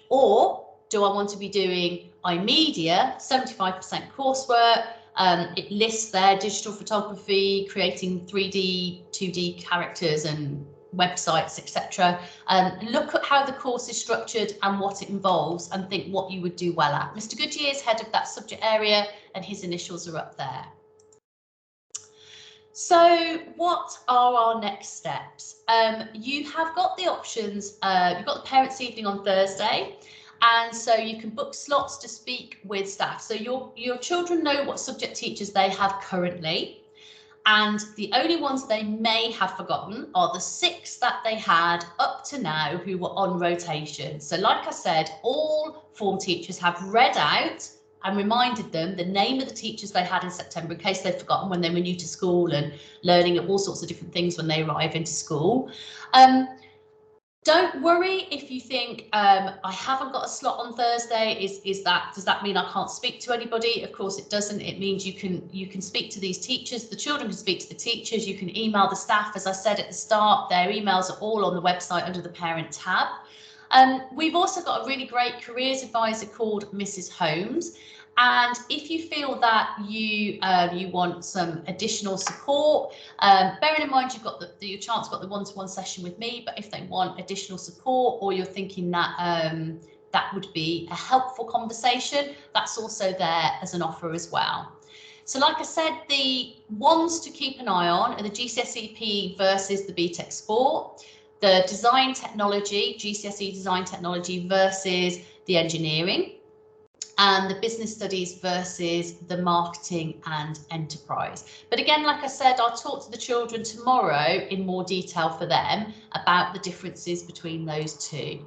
or do I want to be doing iMedia, 75% coursework, it lists there digital photography, creating 3D, 2D characters and websites, etc. Look at how the course is structured and what it involves and think what you would do well at. Mr. Goodyear is head of that subject area and his initials are up there. So what are our next steps? You have got the options, you've got the parents' evening on Thursday, and so you can book slots to speak with staff. So your children know what subject teachers they have currently. And the only ones they may have forgotten are the 6 that they had up to now who were on rotation. So like I said, all form teachers have read out and reminded them the name of the teachers they had in September in case they've forgotten when they were new to school and learning all sorts of different things when they arrive into school. Don't worry if you think I haven't got a slot on Thursday. Does that mean I can't speak to anybody? Of course it doesn't. It means you can speak to these teachers. The children can speak to the teachers. You can email the staff. As I said at the start, their emails are all on the website under the parent tab. We've also got a really great careers advisor called Mrs. Holmes. And if you feel that you want some additional support, bearing in mind you've got your chance got the one-to-one session with me, but if they want additional support, or you're thinking that that would be a helpful conversation, that's also there as an offer as well. So like I said, the ones to keep an eye on are the GCSE PE versus the BTEC Sport, the design technology, GCSE design technology versus the engineering, and the business studies versus the marketing and enterprise. But again, like I said, I'll talk to the children tomorrow in more detail for them about the differences between those two.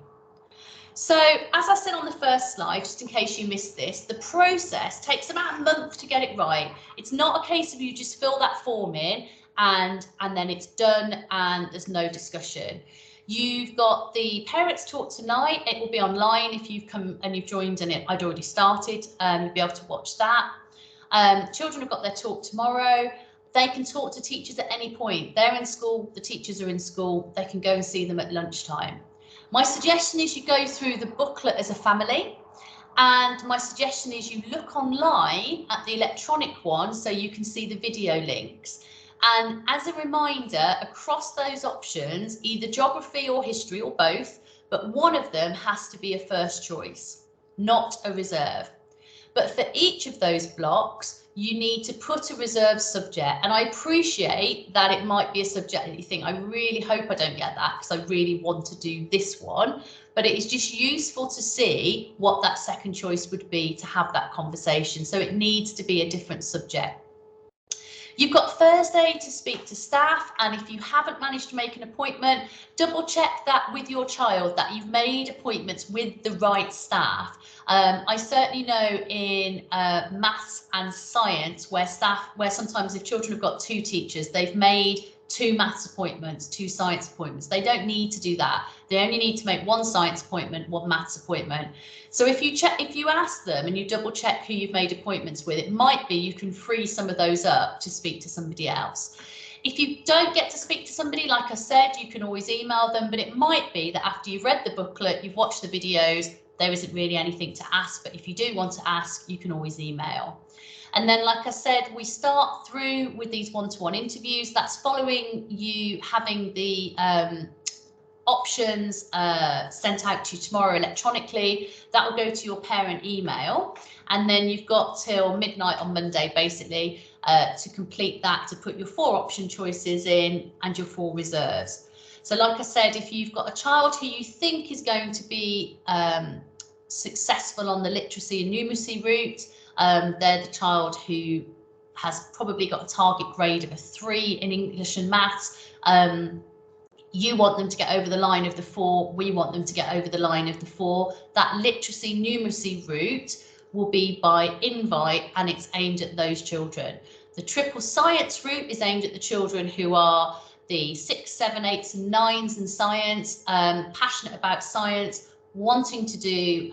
So as I said on the first slide, just in case you missed this, the process takes about a month to get it right. It's not a case of you just fill that form in and then it's done and there's no discussion. You've got the parents talk tonight. It will be online. If you've come and you've joined and I'd already started, you'll be able to watch that. Children have got their talk tomorrow. They can talk to teachers at any point. They're in school, the teachers are in school. They can go and see them at lunchtime. My suggestion is you go through the booklet as a family, and my suggestion is you look online at the electronic one so you can see the video links. And as a reminder, across those options, either geography or history or both, but one of them has to be a first choice, not a reserve. But for each of those blocks, you need to put a reserved subject. And I appreciate that it might be a subject that you think, I really hope I don't get that because I really want to do this one. But it is just useful to see what that second choice would be to have that conversation. So it needs to be a different subject. You've got Thursday to speak to staff, and if you haven't managed to make an appointment, double check that with your child that you've made appointments with the right staff. I certainly know in maths and science where sometimes if children have got two teachers, they've made 2 maths appointments, 2 science appointments. They don't need to do that. They only need to make 1 science appointment, 1 maths appointment. So if you ask them and you double check who you've made appointments with, it might be you can free some of those up to speak to somebody else. If you don't get to speak to somebody, like I said, you can always email them, but it might be that after you've read the booklet, you've watched the videos, there isn't really anything to ask, but if you do want to ask, you can always email. And then, like I said, we start through with these one-to-one interviews. That's following you having the options sent out to you tomorrow electronically. That will go to your parent email. And then you've got till midnight on Monday, basically, to complete that, to put your 4 option choices in and your 4 reserves. So like I said, if you've got a child who you think is going to be successful on the literacy and numeracy route, they're the child who has probably got a target grade of a 3 in English and maths. You want them to get over the line of the 4. We want them to get over the line of the 4. That literacy numeracy route will be by invite, and it's aimed at those children. The triple science route is aimed at the children who are the 6, 7, 8s and 9s in science, passionate about science, wanting to do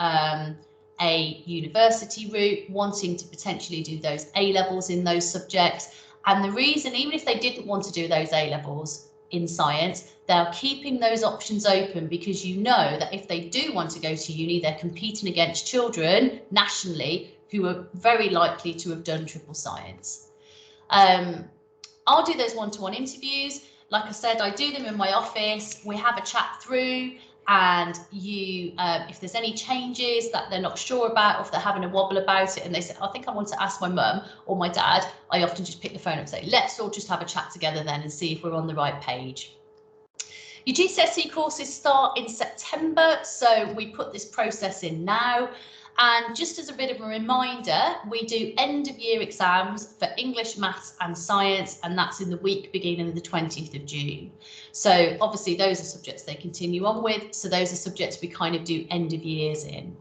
a university route, wanting to potentially do those A-levels in those subjects. And the reason, even if they didn't want to do those A-levels in science, they're keeping those options open because you know that if they do want to go to uni, they're competing against children nationally who are very likely to have done triple science. I'll do those one-to-one interviews. Like I said, I do them in my office. We have a chat through, and you, if there's any changes that they're not sure about, or if they're having a wobble about it and they say, I think I want to ask my mum or my dad, I often just pick the phone up and say, let's all just have a chat together then and see if we're on the right page. Your GCSE courses start in September, so we put this process in now. And just as a bit of a reminder, we do end of year exams for English, maths and science, and that's in the week beginning the 20th of June. So obviously those are subjects they continue on with. So those are subjects we kind of do end of years in.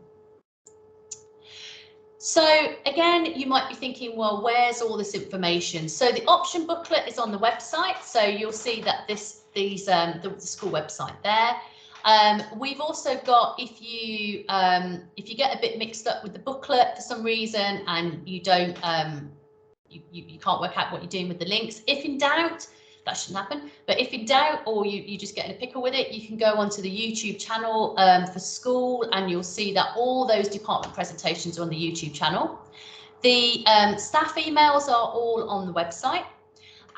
So again, you might be thinking, well, where's all this information? So the option booklet is on the website. So you'll see that the school website there. We've also got, if you get a bit mixed up with the booklet for some reason and you don't you can't work out what you're doing with the links, if in doubt, that shouldn't happen. But if in doubt, or you just get in a pickle with it, you can go onto the YouTube channel for school, and you'll see that all those department presentations are on the YouTube channel. The staff emails are all on the website,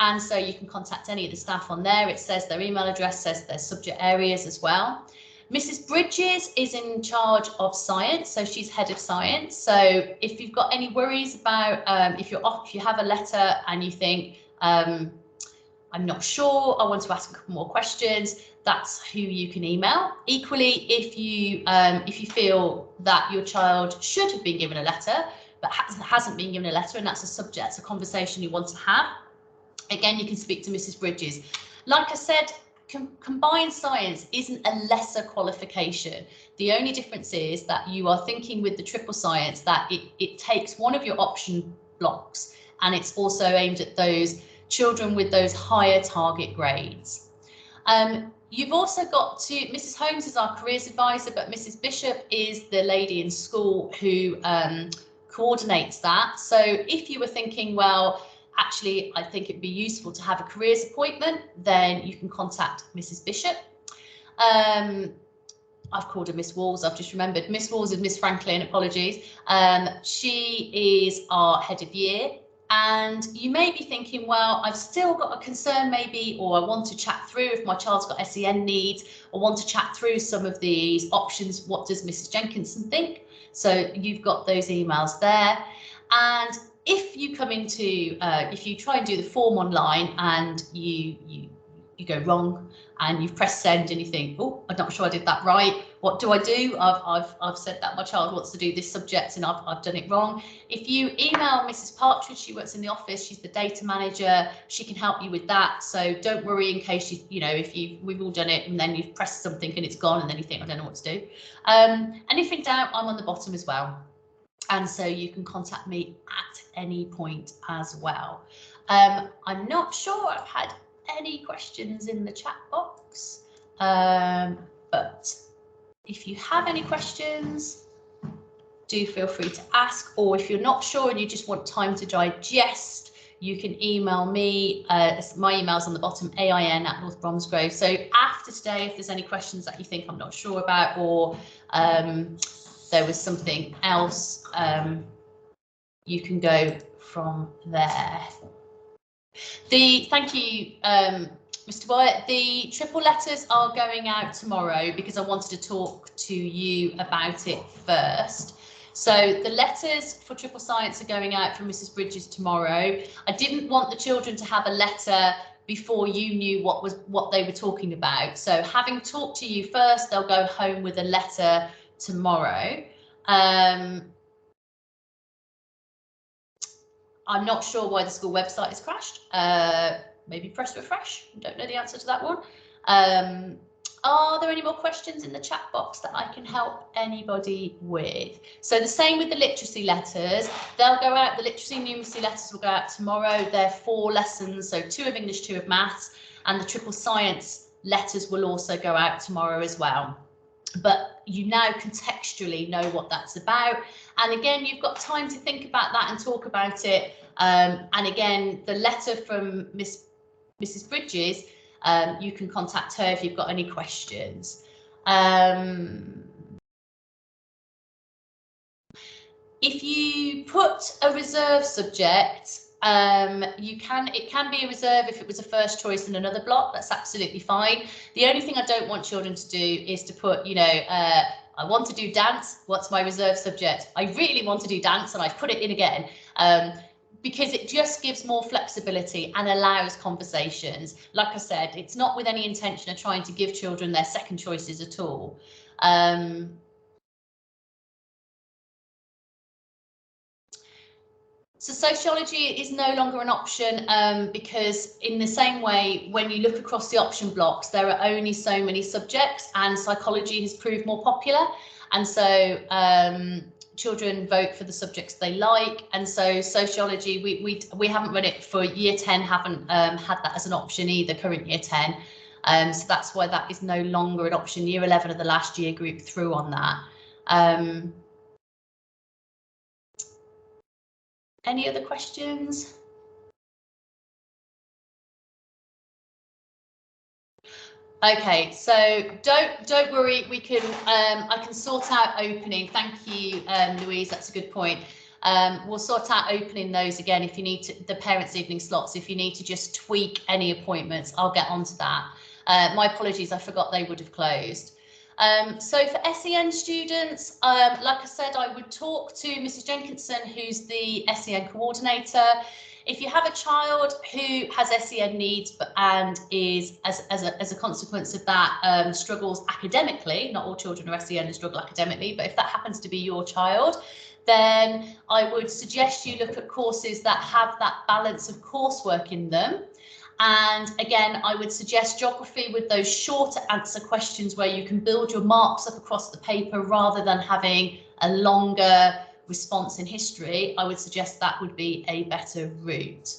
and so you can contact any of the staff on there. It says their email address, says their subject areas as well. Mrs. Bridges is in charge of science, so she's head of science. So if you've got any worries about if you have a letter and you think I'm not sure, I want to ask a couple more questions, that's who you can email. Equally, if you feel that your child should have been given a letter but hasn't been given a letter, and that's a subject, it's a conversation you want to have, again, you can speak to Mrs. Bridges. Like I said, combined science isn't a lesser qualification. The only difference is that you are thinking with the triple science that it takes one of your option blocks, and it's also aimed at those children with those higher target grades. You've also got to, Mrs. Holmes is our careers advisor, but Mrs. Bishop is the lady in school who coordinates that. So if you were thinking, well, actually, I think it'd be useful to have a careers appointment, then you can contact Mrs. Bishop. I've called her Miss Walls, I've just remembered. Miss Walls is Miss Franklin, apologies. She is our head of year. And you may be thinking, well, I've still got a concern maybe, or I want to chat through if my child's got SEN needs, or want to chat through some of these options. What does Mrs. Jenkinson think? So you've got those emails there. And if you come into, if you try and do the form online and you go wrong and you've pressed send and you think, oh, I'm not sure I did that right, what do I do? I've said that my child wants to do this subject and I've done it wrong. If you email Mrs. Partridge, she works in the office, she's the data manager, she can help you with that. So don't worry in case we've all done it and then you've pressed something and it's gone and then you think, I don't know what to do. And if in doubt, I'm on the bottom as well. And so you can contact me at any point as well. I'm not sure I've had any questions in the chat box, but if you have any questions, do feel free to ask, or if you're not sure and you just want time to digest, you can email me. My email's on the bottom, ain@northbromsgrove. So after today, if there's any questions that you think I'm not sure about, or there was something else, you can go from there. Thank you, Mr. Wyatt. The triple letters are going out tomorrow because I wanted to talk to you about it first. So the letters for triple science are going out from Mrs. Bridges tomorrow. I didn't want the children to have a letter before you knew what they were talking about. So having talked to you first, they'll go home with a letter tomorrow. I'm not sure why the school website has crashed. Maybe press refresh. Don't know the answer to that one. Are there any more questions in the chat box that I can help anybody with? So the same with the literacy letters. They'll go out, the literacy and numeracy letters will go out tomorrow. They're 4 lessons, so 2 of English, 2 of maths, and the triple science letters will also go out tomorrow as well. But you now contextually know what that's about. And again, you've got time to think about that and talk about it. And again, the letter from Mrs. Bridges, you can contact her if you've got any questions. If you put a reserve subject, it can be a reserve if it was a first choice in another block. That's absolutely fine. The only thing I don't want children to do is to put, I want to do dance, what's my reserve subject? I really want to do dance and I've put it in again, because it just gives more flexibility and allows conversations. Like I said, it's not with any intention of trying to give children their second choices at all. So sociology is no longer an option because in the same way, when you look across the option blocks, there are only so many subjects and psychology has proved more popular. And so children vote for the subjects they like. And so sociology, we haven't run it for year 10, haven't had that as an option either, current year 10. So that's why that is no longer an option. Year 11 of the last year group through on that. Any other questions? Okay, so don't worry, we can I can sort out opening. Thank you, Louise, that's a good point. We'll sort out opening those again if you need to, the parents' evening slots. If you need to just tweak any appointments, I'll get onto that. My apologies, I forgot they would have closed. So for SEN students, like I said, I would talk to Mrs. Jenkinson, who's the SEN coordinator. If you have a child who has SEN needs and is, as a consequence of that, struggles academically, not all children are SEN and struggle academically, but if that happens to be your child, then I would suggest you look at courses that have that balance of coursework in them. And again, I would suggest geography with those shorter answer questions where you can build your marks up across the paper rather than having a longer response in history. I would suggest that would be a better route.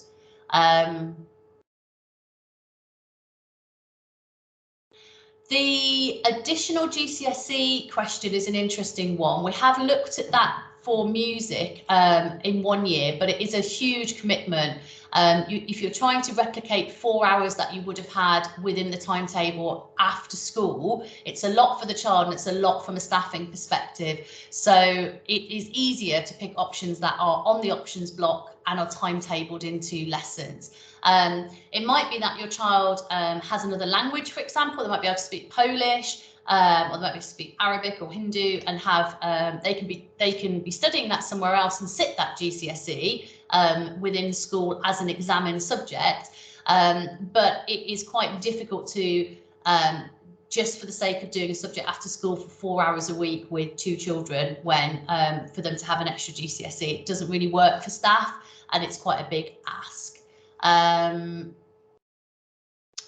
The additional GCSE question is an interesting one. We have looked at that for music in 1 year, but it is a huge commitment. If you're trying to replicate 4 hours that you would have had within the timetable after school, it's a lot for the child and it's a lot from a staffing perspective. So it is easier to pick options that are on the options block and are timetabled into lessons. It might be that your child has another language, for example. They might be able to speak Polish, or they might be able to speak Arabic or Hindu, and have they can be studying that somewhere else and sit that GCSE within school as an examined subject. But it is quite difficult to just for the sake of doing a subject after school for 4 hours a week with 2 children, when for them to have an extra GCSE, it doesn't really work for staff, and it's quite a big ask.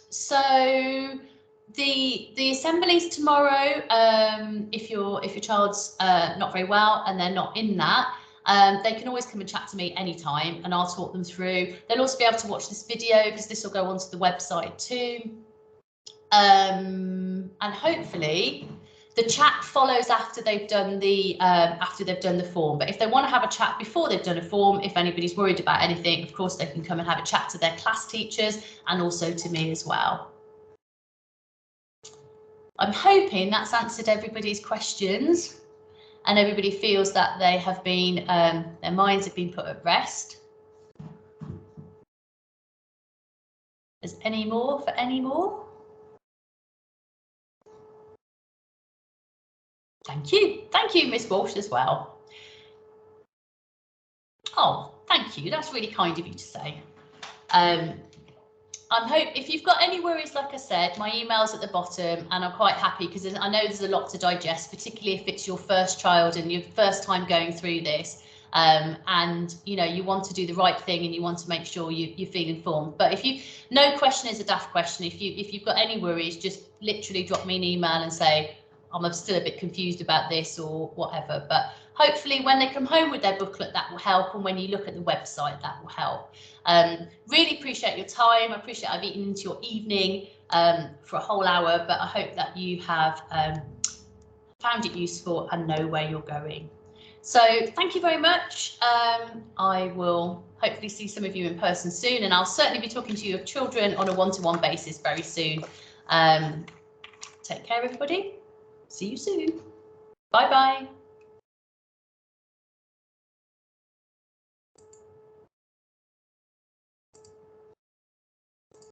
So the assemblies tomorrow, if your child's not very well and they're not in that, they can always come and chat to me anytime and I'll talk them through. They'll also be able to watch this video because this will go onto the website too. And hopefully the chat follows after they've done the form. But if they want to have a chat before they've done a form, if anybody's worried about anything, of course they can come and have a chat to their class teachers and also to me as well. I'm hoping that's answered everybody's questions and everybody feels that they have been, their minds have been put at rest. Is any more for any more? Thank you, Miss Walsh as well. Oh, thank you. That's really kind of you to say. If you've got any worries, like I said, my email's at the bottom, and I'm quite happy because I know there's a lot to digest, particularly if it's your first child and your first time going through this. And you know, you want to do the right thing and you want to make sure you feel informed. But no question is a daft question. If you've got any worries, just literally drop me an email and say, I'm still a bit confused about this or whatever. But hopefully when they come home with their booklet, that will help. And when you look at the website, that will help. Really appreciate your time. I appreciate I've eaten into your evening for a whole hour, but I hope that you have found it useful and know where you're going. So thank you very much. I will hopefully see some of you in person soon, and I'll certainly be talking to your children on a one-to-one basis very soon. Take care, everybody. See you soon. Bye-bye.